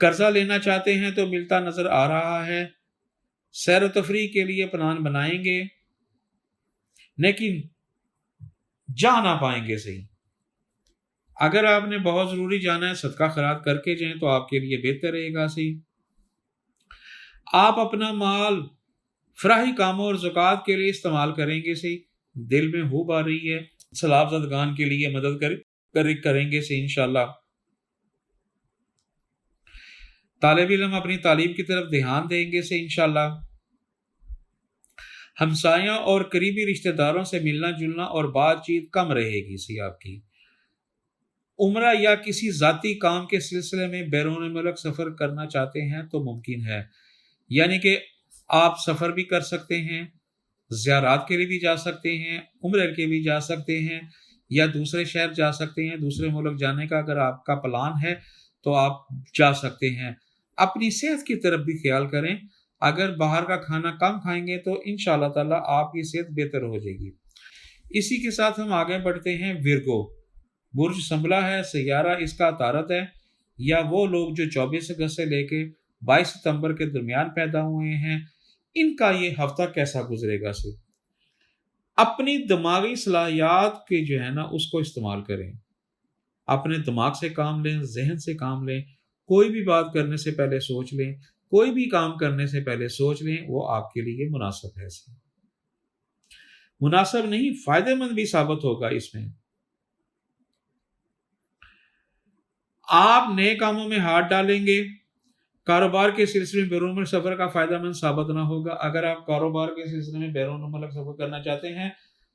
قرضہ لینا چاہتے ہیں تو ملتا نظر آ رہا ہے، سیر و تفریح کے لیے پلان بنائیں گے لیکن جا نہ پائیں گے صحیح۔ اگر آپ نے بہت ضروری جانا ہے صدقہ خیرات کر کے جائیں تو آپ کے لیے بہتر رہے گا صحیح۔ آپ اپنا مال فراہی کاموں اور زکوٰۃ کے لیے استعمال کریں گے صحیح، دل میں ہوب آ رہی ہے، سلاب زدگان کے لیے مدد کریں گے صحیح انشاءاللہ۔ طالب علم اپنی تعلیم کی طرف دھیان دیں گے صحیح انشاءاللہ۔ ہمسایوں اور قریبی رشتہ داروں سے ملنا جلنا اور بات چیت کم رہے گی صحیح آپ کی۔ عمرہ یا کسی ذاتی کام کے سلسلے میں بیرون ملک سفر کرنا چاہتے ہیں تو ممکن ہے، یعنی کہ آپ سفر بھی کر سکتے ہیں، زیارات کے لیے بھی جا سکتے ہیں، عمرے کے بھی جا سکتے ہیں، یا دوسرے شہر جا سکتے ہیں۔ دوسرے ملک جانے کا اگر آپ کا پلان ہے تو آپ جا سکتے ہیں۔ اپنی صحت کی طرف بھی خیال کریں، اگر باہر کا کھانا کم کھائیں گے تو انشاءاللہ تعالیٰ آپ کی صحت بہتر ہو جائے گی۔ اسی کے ساتھ ہم آگے بڑھتے ہیں۔ ورگو برج سنبھلا ہے، سیارہ اس کا عطارد ہے، یا وہ لوگ جو 24 اگست سے لے کے 22 ستمبر کے درمیان پیدا ہوئے ہیں، ان کا یہ ہفتہ کیسا گزرے گا سی؟ اپنی دماغی صلاحیات کے جو ہے نا اس کو استعمال کریں، اپنے دماغ سے کام لیں، ذہن سے کام لیں، کوئی بھی بات کرنے سے پہلے سوچ لیں، کوئی بھی کام کرنے سے پہلے سوچ لیں، وہ آپ کے لیے مناسب ہے سی۔ مناسب نہیں، فائدہ مند بھی ثابت ہوگا اس میں۔ آپ نئے کاموں میں ہاتھ ڈالیں گے، کاروبار کے سلسلے میں بیرون ملک سفر کا فائدہ مند ثابت نہ ہوگا۔ اگر آپ کاروبار کے سلسلے میں بیرون ملک سفر کرنا چاہتے ہیں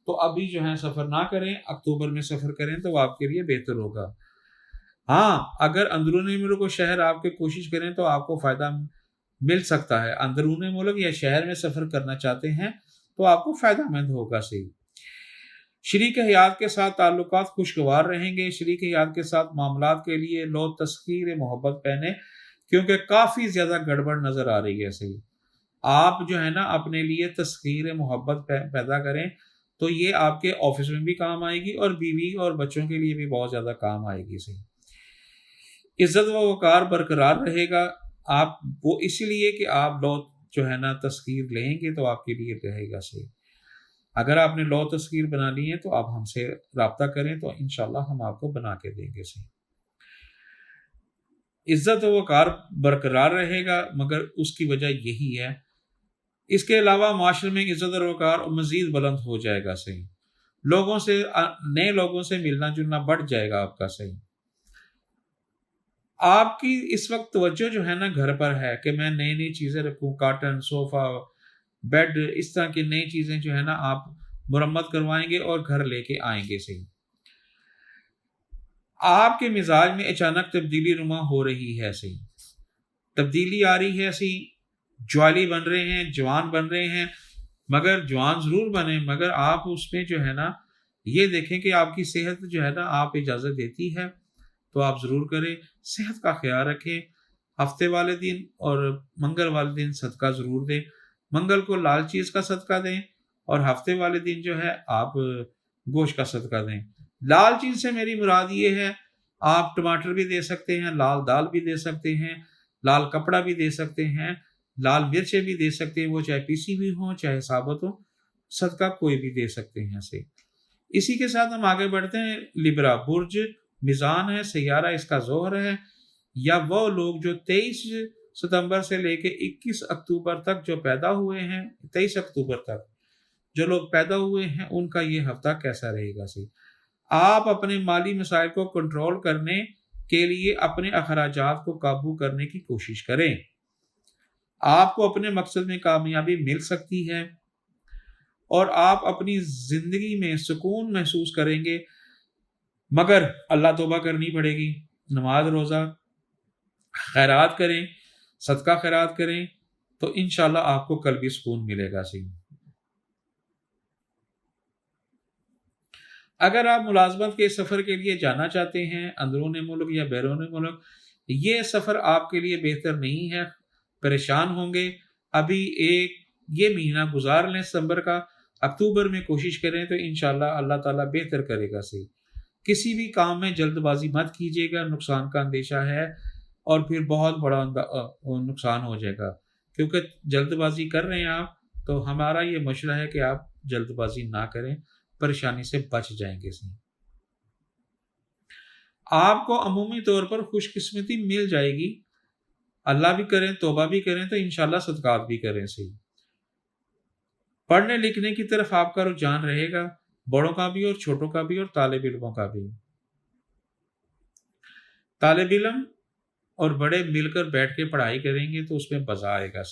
تو ابھی جو ہے سفر نہ کریں، اکتوبر میں سفر کریں تو آپ کے لیے بہتر ہوگا۔ ہاں، اگر اندرونی ملک و شہر آپ کے کوشش کریں تو آپ کو فائدہ مل سکتا ہے۔ اندرونی ملک یا شہر میں سفر کرنا چاہتے ہیں تو آپ کو فائدہ مند ہوگا صحیح۔ شریک حیات کے ساتھ تعلقات خوشگوار رہیں گے۔ شریک حیات کے ساتھ معاملات کے لیے لو تسخیر محبت پہنے، کیونکہ کافی زیادہ گڑبڑ نظر آ رہی ہے صحیح۔ آپ جو ہے نا اپنے لیے تسخیر محبت پیدا کریں تو یہ آپ کے آفس میں بھی کام آئے گی اور بیوی اور بچوں کے لیے بھی بہت زیادہ کام آئے گی صحیح۔ عزت و وقار برقرار رہے گا، آپ وہ اس لیے کہ آپ لو جو ہے نا تسخیر لیں گے تو آپ کے لیے رہے گا صحیح۔ اگر آپ نے لو تسخیر بنا لی ہے تو آپ ہم سے رابطہ کریں تو انشاءاللہ ہم آپ کو بنا کے دیں گے صحیح۔ عزت و وقار برقرار رہے گا، مگر اس کی وجہ یہی ہے۔ اس کے علاوہ معاشرے میں عزت و وقار مزید بلند ہو جائے گا صحیح۔ لوگوں سے نئے لوگوں سے ملنا جلنا بڑھ جائے گا آپ کا صحیح۔ آپ کی اس وقت توجہ جو ہے نا گھر پر ہے کہ میں نئی نئی چیزیں رکھوں، کاٹن، صوفہ، بیڈ، اس طرح کی نئی چیزیں جو ہے نا آپ مرمت کروائیں گے اور گھر لے کے آئیں گے صحیح۔ آپ کے مزاج میں اچانک تبدیلی نما ہو رہی ہے صحیح، تبدیلی آ رہی ہے صحیح، جوالی بن رہے ہیں، جوان بن رہے ہیں، مگر جوان ضرور بنے، مگر آپ اس میں جو ہے نا یہ دیکھیں کہ آپ کی صحت جو ہے نا آپ اجازت دیتی ہے تو آپ ضرور کریں، صحت کا خیال رکھیں۔ ہفتے والے دن اور منگل والے دن صدقہ ضرور دیں، منگل کو لال چیز کا صدقہ دیں اور ہفتے والے دن جو ہے آپ گوشت کا صدقہ دیں۔ لال چیز سے میری مراد یہ ہے آپ ٹماٹر بھی دے سکتے ہیں، لال دال بھی دے سکتے ہیں، لال کپڑا بھی دے سکتے ہیں، لال مرچیں بھی دے سکتے ہیں، وہ چاہے پیسی ہوئی ہوں چاہے ثابت ہوں، صدقہ کوئی بھی دے سکتے ہیں سے۔ اسی کے ساتھ ہم آگے بڑھتے ہیں۔ لبرا برج میزان ہے، سیارہ اس کا زہر ہے، یا وہ لوگ جو 23 ستمبر سے لے کے 21 اکتوبر تک جو پیدا ہوئے ہیں، 23 اکتوبر تک جو لوگ پیدا ہوئے ہیں ان کا یہ ہفتہ کیسا رہے گا سی۔ آپ اپنے مالی مسائل کو کنٹرول کرنے کے لیے اپنے اخراجات کو قابو کرنے کی کوشش کریں۔ آپ کو اپنے مقصد میں کامیابی مل سکتی ہے اور آپ اپنی زندگی میں سکون محسوس کریں گے، مگر اللہ توبہ کرنی پڑے گی۔ نماز روزہ خیرات کریں، صدقہ خیرات کریں تو انشاءاللہ آپ کو قلبی سکون ملے گا سی۔ اگر آپ ملازمت کے سفر کے لیے جانا چاہتے ہیں اندرون ملک یا بیرون ملک، یہ سفر آپ کے لیے بہتر نہیں ہے، پریشان ہوں گے۔ ابھی یہ مہینہ گزار لیں ستمبر کا، اکتوبر میں کوشش کریں تو انشاءاللہ اللہ تعالیٰ بہتر کرے گا سی۔ کسی بھی کام میں جلد بازی مت کیجیے گا، نقصان کا اندیشہ ہے۔ اور پھر بہت بڑا نقصان ہو جائے گا، کیونکہ جلد بازی کر رہے ہیں آپ، تو ہمارا یہ مشورہ ہے کہ آپ جلد بازی نہ کریں، پریشانی سے بچ جائیں گے۔ آپ کو عمومی طور پر خوش قسمتی مل جائے گی، اللہ بھی کریں، توبہ بھی کریں تو انشاءاللہ صدقات بھی کریں۔ پڑھنے لکھنے کی طرف آپ کا رجحان رہے گا، بڑوں کا بھی اور چھوٹوں کا بھی اور طالب علموں کا بھی۔ طالب علم اور بڑے مل کر بیٹھ کے پڑھائی کریں گے تو اس میں مزہ آئے گا۔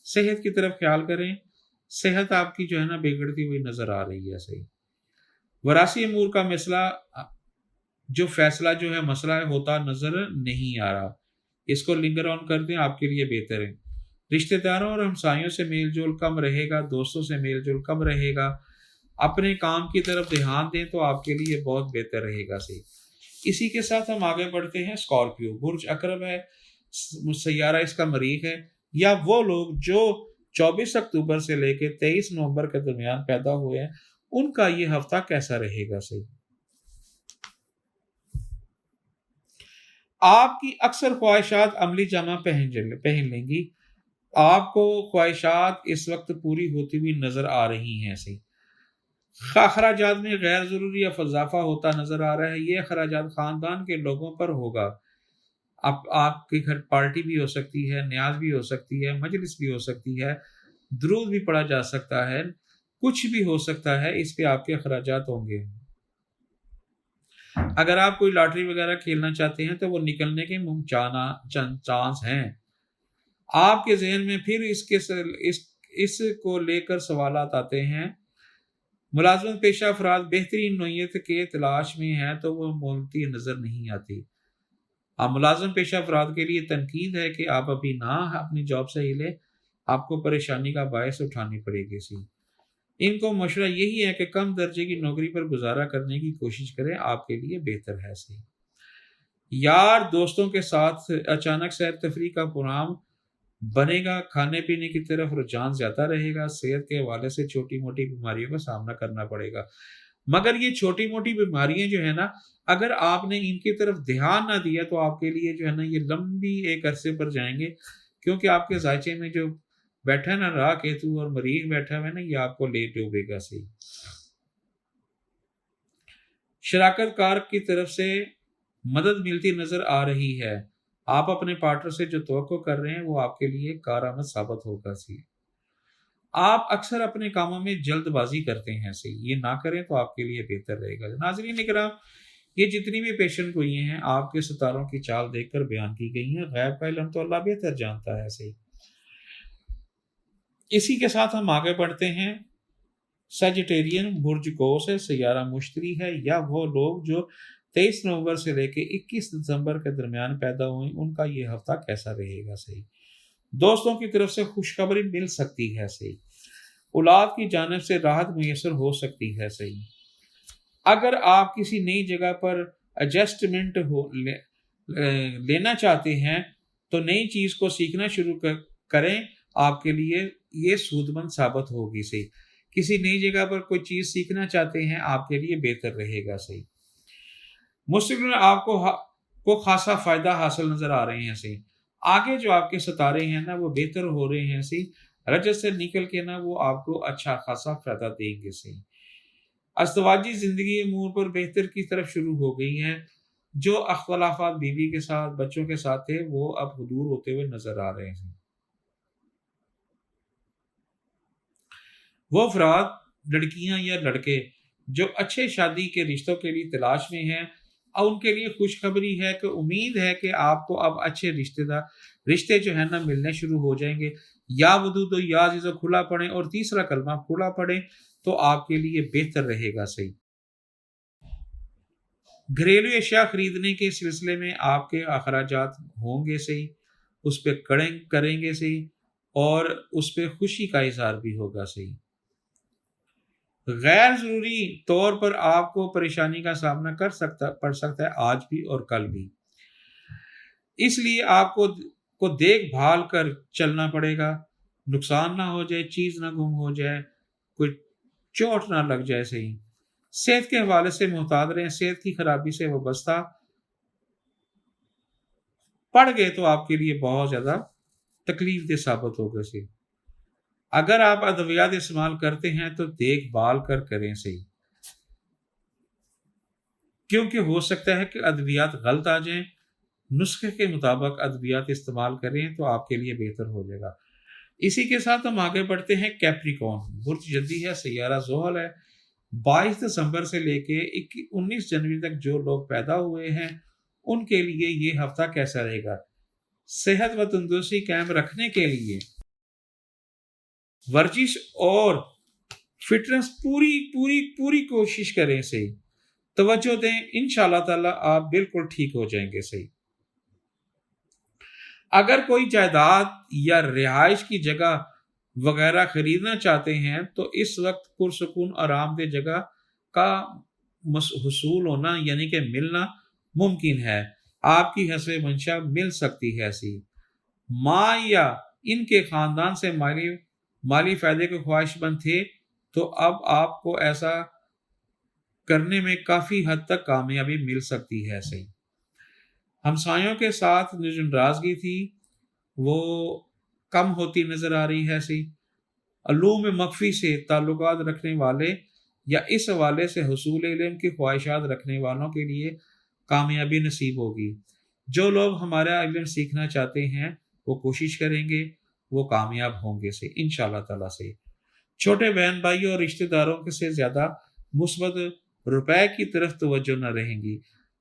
صحت کی طرف خیال کریں، صحت آپ کی جو ہے نا بگڑتی ہوئی نظر آ رہی ہے۔ وراثی امور کا فیصلہ جو ہے مسئلہ ہوتا نظر نہیں آ رہا، اس کو لنگر آن کر دیں، آپ کے لیے بہتر ہے۔ رشتہ داروں اور ہمسایوں سے میل جول کم رہے گا، دوستوں سے میل جول کم رہے گا، اپنے کام کی طرف دھیان دیں تو آپ کے لیے بہت بہتر رہے گا۔ اسی کے ساتھ ہم آگے بڑھتے ہیں۔ اسکارپیو برج اقرب ہے، سیارہ اس کا مریخ ہے، یا وہ لوگ جو 24 اکتوبر سے لے کے 23 نومبر کے درمیان پیدا ہوئے ہیں، ان کا یہ ہفتہ کیسا رہے گا؟ آپ کی اکثر خواہشات عملی جامہ پہن لیں گی، آپ کو خواہشات اس وقت پوری ہوتی ہوئی نظر آ رہی ہیں۔ اخراجات میں غیر ضروری اضافہ ہوتا نظر آ رہا ہے، یہ اخراجات خاندان کے لوگوں پر ہوگا۔ آپ کے گھر پارٹی بھی ہو سکتی ہے، نیاز بھی ہو سکتی ہے، مجلس بھی ہو سکتی ہے، درود بھی پڑھا جا سکتا ہے، کچھ بھی ہو سکتا ہے، اس پہ آپ کے اخراجات ہوں گے۔ اگر آپ کوئی لاٹری وغیرہ کھیلنا چاہتے ہیں تو وہ نکلنے کے چانس ہیں۔ آپ کے ذہن میں پھر اس کو لے کر سوالات آتے ہیں۔ ملازمت پیشہ افراد بہترین نوعیت کے تلاش میں ہیں تو وہ مولتی نظر نہیں آتی۔ اب ملازم پیشہ افراد کے لیے تنقید ہے کہ آپ ابھی نہ اپنی جاب سے ہلے، آپ کو پریشانی کا باعث اٹھانی پڑے گی۔ ان کو مشورہ یہی ہے کہ کم درجے کی نوکری پر گزارا کرنے کی کوشش کریں، آپ کے لیے بہتر ہے۔ یار دوستوں کے ساتھ اچانک سیر تفریح کا پروگرام بنے گا، کھانے پینے کی طرف رجحان زیادہ رہے گا، صحت کے حوالے سے چھوٹی موٹی بیماریوں کا سامنا کرنا پڑے گا، مگر یہ چھوٹی موٹی بیماریاں جو ہے نا، اگر آپ نے ان کی طرف دھیان نہ دیا تو آپ کے لیے جو ہے نا یہ لمبی ایک عرصے پر جائیں گے، کیونکہ آپ کے ذائچے میں جو بیٹھا ہے نا راہ کیتو اور مریخ بیٹھا ہوا ہے نا، یہ آپ کو لے ڈوبے گا۔ شراکت کار کی طرف سے مدد ملتی نظر آ رہی ہے، آپ اپنے پارٹنر سے جو توقع کر رہے ہیں وہ آپ کے لیے کارآمد ثابت ہوگا۔ آپ اکثر اپنے کاموں میں جلد بازی کرتے ہیں، یہ نہ کریں تو آپ کے لیے بہتر رہے گا۔ ناظرین اکرام، یہ جتنی بھی پیشن گوئیاں ہیں آپ کے ستاروں کی چال دیکھ کر بیان کی گئی ہیں، غیب کا علم تو اللہ بہتر جانتا ہے۔ اسی کے ساتھ ہم آگے بڑھتے ہیں۔ سیجیٹیرین برج قوس ہے، سیارہ مشتری ہے، یا وہ لوگ جو 23 نومبر سے لے کے 21 دسمبر کے درمیان پیدا ہوئے، ان کا یہ ہفتہ کیسا رہے گا؟ دوستوں کی طرف سے خوشخبری مل سکتی ہے، اولاد کی جانب سے راحت میسر ہو سکتی ہے۔ اگر آپ کسی نئی جگہ پر ایڈجسٹمنٹ لینا چاہتے ہیں تو نئی چیز کو سیکھنا شروع کریں، آپ کے لیے یہ سود مند ثابت ہوگی۔ کسی نئی جگہ پر کوئی چیز سیکھنا چاہتے ہیں، آپ کے لیے بہتر رہے گا۔ مستقبل میں آپ کو خاصا فائدہ حاصل نظر آ رہے ہیں۔ آگے جو آپ کے ستارے ہیں نا وہ بہتر ہو رہے ہیں، رجت سے نکل کے نا وہ آپ کو اچھا خاصا فائدہ دیں گے۔ ازدواجی زندگی امور پر بہتر کی طرف شروع ہو گئی ہے، جو اختلافات بیوی کے ساتھ بچوں کے ساتھ تھے وہ اب دور ہوتے ہوئے نظر آ رہے ہیں۔ وہ افراد، لڑکیاں یا لڑکے جو اچھے شادی کے رشتوں کے لیے تلاش میں ہیں، اور ان کے لیے خوشخبری ہے کہ امید ہے کہ آپ کو اب اچھے رشتے جو ہے نا ملنے شروع ہو جائیں گے۔ یا ودود و یا عزیز و کھلا پڑھیں اور تیسرا کلمہ کھلا پڑھیں تو آپ کے لیے بہتر رہے گا۔ گھریلو اشیاء خریدنے کے سلسلے میں آپ کے اخراجات ہوں گے، اس پہ کریں گے، اور اس پہ خوشی کا اظہار بھی ہوگا۔ غیر ضروری طور پر آپ کو پریشانی کا سامنا پڑ سکتا ہے آج بھی اور کل بھی، اس لیے آپ کو دیکھ بھال کر چلنا پڑے گا، نقصان نہ ہو جائے، چیز نہ گم ہو جائے، کوئی چوٹ نہ لگ جائے۔ صحت کے حوالے سے محتاط رہیں، صحت کی خرابی سے وابستہ پڑ گئے تو آپ کے لیے بہت زیادہ تکلیف دہ ثابت ہوگا صحیح۔ اگر آپ ادویات استعمال کرتے ہیں تو دیکھ بھال کر کریں صحیح، کیونکہ ہو سکتا ہے کہ ادویات غلط آ جائیں۔ نسخے کے مطابق ادویات استعمال کریں تو آپ کے لیے بہتر ہو جائے گا۔ اسی کے ساتھ ہم آگے بڑھتے ہیں۔ کیپریکون برج جدی ہے، سیارہ زحل ہے۔ 22 دسمبر سے لے کے 19 جنوری تک جو لوگ پیدا ہوئے ہیں ان کے لیے یہ ہفتہ کیسا رہے گا؟ صحت و تندرستی قائم رکھنے کے لیے ورزش اور فٹنس پوری پوری پوری کوشش کریں صحیح، توجہ دیں، انشاءاللہ تعالی آپ بالکل ٹھیک ہو جائیں گے صحیح۔ اگر کوئی جائیداد یا رہائش کی جگہ وغیرہ خریدنا چاہتے ہیں تو اس وقت پرسکون آرام دہ جگہ کا حصول ہونا یعنی کہ ملنا ممکن ہے۔ آپ کی حسب منشا مل سکتی ہے ایسی۔ ماں یا ان کے خاندان سے مالی فائدے کے خواہش مند تھے تو اب آپ کو ایسا کرنے میں کافی حد تک کامیابی مل سکتی ہے صحیح۔ ہمسایوں کے ساتھ جو ناراضگی تھی وہ کم ہوتی نظر آ رہی ہے صحیح۔ علوم مخفی سے تعلقات رکھنے والے یا اس حوالے سے حصول علم کی خواہشات رکھنے والوں کے لیے کامیابی نصیب ہوگی۔ جو لوگ ہمارا علم سیکھنا چاہتے ہیں وہ کوشش کریں گے، وہ کامیاب ہوں گے سے انشاءاللہ تعالیٰ سے۔ چھوٹے بہن بھائیوں اور رشتہ داروں کے سے زیادہ مثبت روپے کی طرف توجہ نہ رہیں گی۔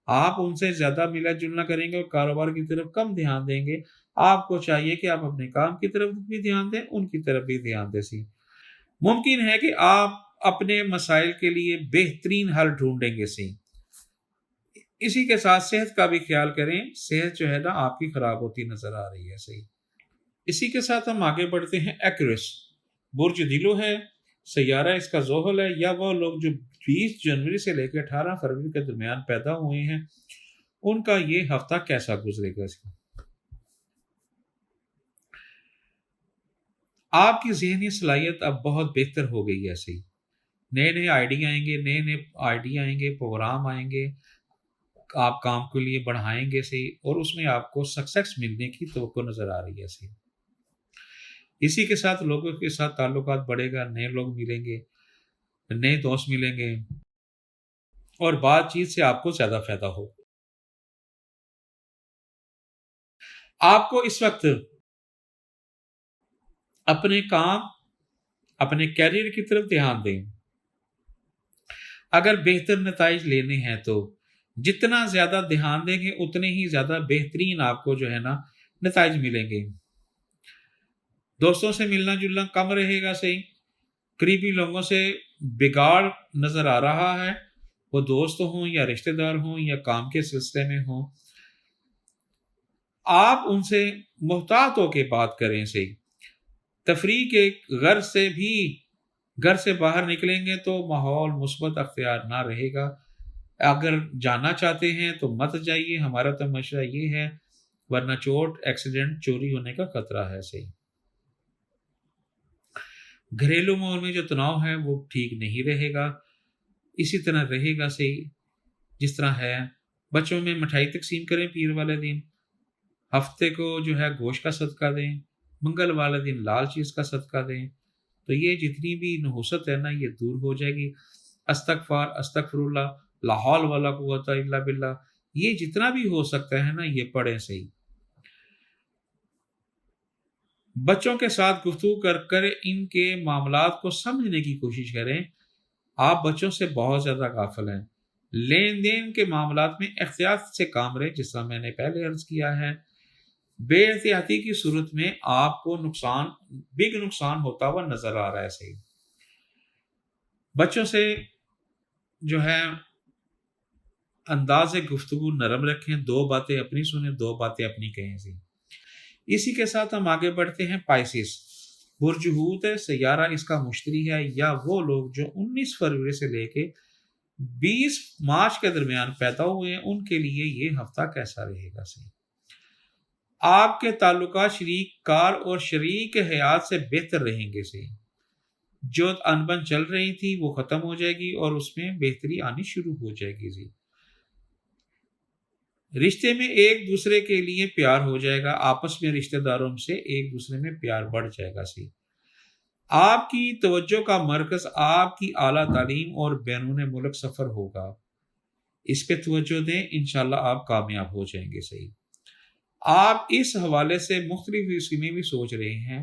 آپ ان سے زیادہ ملا جلنا کریں گے اور کاروبار کی طرف کم دھیان دیں گے۔ آپ کو چاہیے کہ آپ اپنے کام کی طرف بھی دھیان دیں، ان کی طرف بھی دھیان دیں سی۔ ممکن ہے کہ آپ اپنے مسائل کے لیے بہترین حل ڈھونڈیں گے سی۔ اسی کے ساتھ صحت کا بھی خیال کریں، صحت جو ہے نا آپ کی خراب ہوتی نظر آ رہی ہے صحیح۔ اسی کے ساتھ ہم آگے بڑھتے ہیں۔ ایکویرس برج دلو ہے، سیارہ اس کا زحل ہے، یا وہ لوگ جو 20 جنوری سے لے کے 18 فروری کے درمیان پیدا ہوئے ہیں ان کا یہ ہفتہ کیسا گزرے گا؟ آپ کی ذہنی صلاحیت اب بہت بہتر ہو گئی ہے صحیح۔ نئے آئیڈیا آئیں گے، پروگرام آئیں گے، آپ کام کے لیے بڑھائیں گے صحیح، اور اس میں آپ کو سکسیس ملنے کی توقع نظر آ رہی ہے صحیح۔ اسی کے ساتھ لوگوں کے ساتھ تعلقات بڑھے گا، نئے لوگ ملیں گے، نئے دوست ملیں گے اور بات چیت سے آپ کو زیادہ فائدہ ہو۔ آپ کو اس وقت اپنے کام، اپنے کیریئر کی طرف دھیان دیں۔ اگر بہتر نتائج لینے ہیں تو جتنا زیادہ دھیان دیں گے اتنے ہی زیادہ بہترین آپ کو جو ہے نا نتائج ملیں گے۔ دوستوں سے ملنا جلنا کم رہے گا صحیح۔ قریبی لوگوں سے بگاڑ نظر آ رہا ہے، وہ دوست ہوں یا رشتہ دار ہوں یا کام کے سلسلے میں ہوں۔ آپ ان سے محتاط ہو کے بات کریں صحیح۔ تفریح کے گھر سے باہر نکلیں گے تو ماحول مثبت اختیار نہ رہے گا۔ اگر جانا چاہتے ہیں تو مت جائیے، ہمارا تو مشورہ یہ ہے، ورنہ چوٹ، ایکسیڈنٹ، چوری ہونے کا خطرہ ہے صحیح۔ گھریلو ماحول میں جو تناؤ ہے وہ ٹھیک نہیں رہے گا، اسی طرح رہے گا صحیح جس طرح ہے۔ بچوں میں مٹھائی تقسیم کریں پیر والے دن، ہفتے کو جو ہے گوشت کا صدقہ دیں، منگل والے دن لال چیز کا صدقہ دیں، تو یہ جتنی بھی نحوست ہے نا یہ دور ہو جائے گی۔ استغفر اللہ، لا حول ولا قوت الا باللہ، یہ جتنا بھی ہو سکتا ہے نا یہ پڑھیں صحیح۔ بچوں کے ساتھ گفتگو کر ان کے معاملات کو سمجھنے کی کوشش کریں۔ آپ بچوں سے بہت زیادہ غافل ہیں۔ لین دین کے معاملات میں احتیاط سے کام رہیں، جس طرح میں نے پہلے عرض کیا ہے۔ بے احتیاطی کی صورت میں آپ کو نقصان ہوتا ہوا نظر آ رہا ہے صحیح۔ بچوں سے جو ہے انداز گفتگو نرم رکھیں، 2 باتیں اپنی سنیں، 2 باتیں اپنی کہیں سی۔ اسی کے ساتھ ہم آگے بڑھتے ہیں۔ پائسس برج حوت ہے، سیارہ اس کا مشتری ہے، یا وہ لوگ جو 19 فروری سے لے کے 20 مارچ کے درمیان پیدا ہوئے ہیں ان کے لیے یہ ہفتہ کیسا رہے گا صحیح۔ آپ کے تعلقات شریک کار اور شریک حیات سے بہتر رہیں گے صحیح۔ جو انبن چل رہی تھی وہ ختم ہو جائے گی اور اس میں بہتری آنی شروع ہو جائے گی جی۔ رشتے میں ایک دوسرے کے لیے پیار ہو جائے گا، آپس میں رشتہ داروں سے ایک دوسرے میں پیار بڑھ جائے گا۔ صحیح، آپ کی توجہ کا مرکز آپ کی اعلیٰ تعلیم اور بیرون ملک سفر ہوگا، اس پہ توجہ دیں، انشاءاللہ آپ کامیاب ہو جائیں گے۔ صحیح، آپ اس حوالے سے مختلف اسکیمیں بھی سوچ رہے ہیں،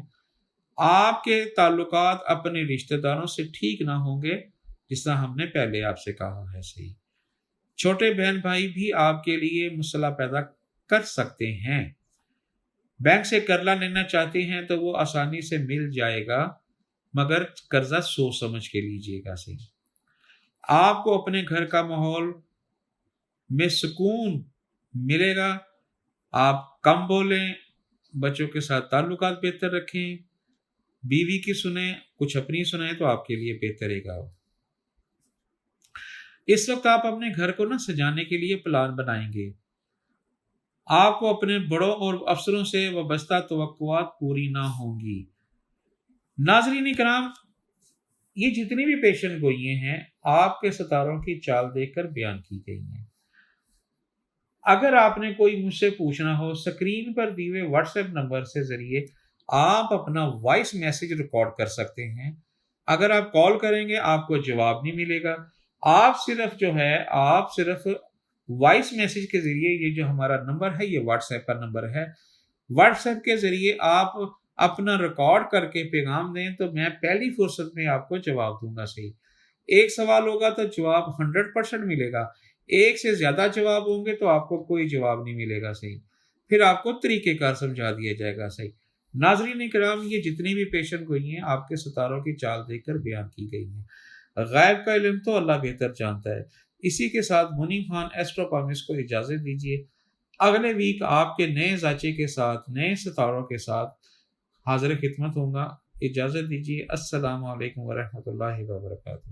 آپ کے تعلقات اپنے رشتہ داروں سے ٹھیک نہ ہوں گے، جس طرح ہم نے پہلے آپ سے کہا ہے۔ صحیح، چھوٹے بہن بھائی بھی آپ کے لیے مسئلہ پیدا کر سکتے ہیں، بینک سے قرضہ لینا چاہتے ہیں تو وہ آسانی سے مل جائے گا، مگر قرضہ سوچ سمجھ کے لیجئے گا۔ صحیح، آپ کو اپنے گھر کا ماحول میں سکون ملے گا، آپ کم بولیں، بچوں کے ساتھ تعلقات بہتر رکھیں، بیوی کی سنیں، کچھ اپنی سنیں تو آپ کے لیے بہتر ہے گا۔ اس وقت آپ اپنے گھر کو سجانے کے لیے پلان بنائیں گے، آپ کو اپنے بڑوں اور افسروں سے وابستہ توقعات پوری نہ ہوں گی۔ ناظرین کرام، یہ جتنی بھی پیشن گوئیاں ہیں آپ کے ستاروں کی چال دیکھ کر بیان کی گئی ہیں۔ اگر آپ نے کوئی مجھ سے پوچھنا ہو، اسکرین پر دیے ہوئے واٹس ایپ نمبر سے ذریعے آپ اپنا وائس میسج ریکارڈ کر سکتے ہیں۔ اگر آپ کال کریں گے آپ کو جواب نہیں ملے گا، آپ صرف وائس میسج کے ذریعے، یہ جو ہمارا نمبر ہے یہ واٹس ایپ کا نمبر ہے، واٹس ایپ کے ذریعے آپ اپنا ریکارڈ کر کے پیغام دیں تو میں پہلی فرصت میں آپ کو جواب دوں گا۔ صحیح، ایک سوال ہوگا تو جواب 100% ملے گا، ایک سے زیادہ جواب ہوں گے تو آپ کو کوئی جواب نہیں ملے گا۔ صحیح، پھر آپ کو طریقہ کار سمجھا دیا جائے گا۔ صحیح، ناظرین کرام، یہ جتنی بھی پیشن گوئی ہیں آپ کے ستاروں کی چال دیکھ کر بیان کی گئی ہیں، غیب کا علم تو اللہ بہتر جانتا ہے۔ اسی کے ساتھ منی خان ایسٹرو پامس کو اجازت دیجیے، اگلے ویک آپ کے نئے ذائچے کے ساتھ، نئے ستاروں کے ساتھ حاضر خدمت ہوں گا۔ اجازت دیجیے، السلام علیکم ورحمۃ اللہ وبرکاتہ۔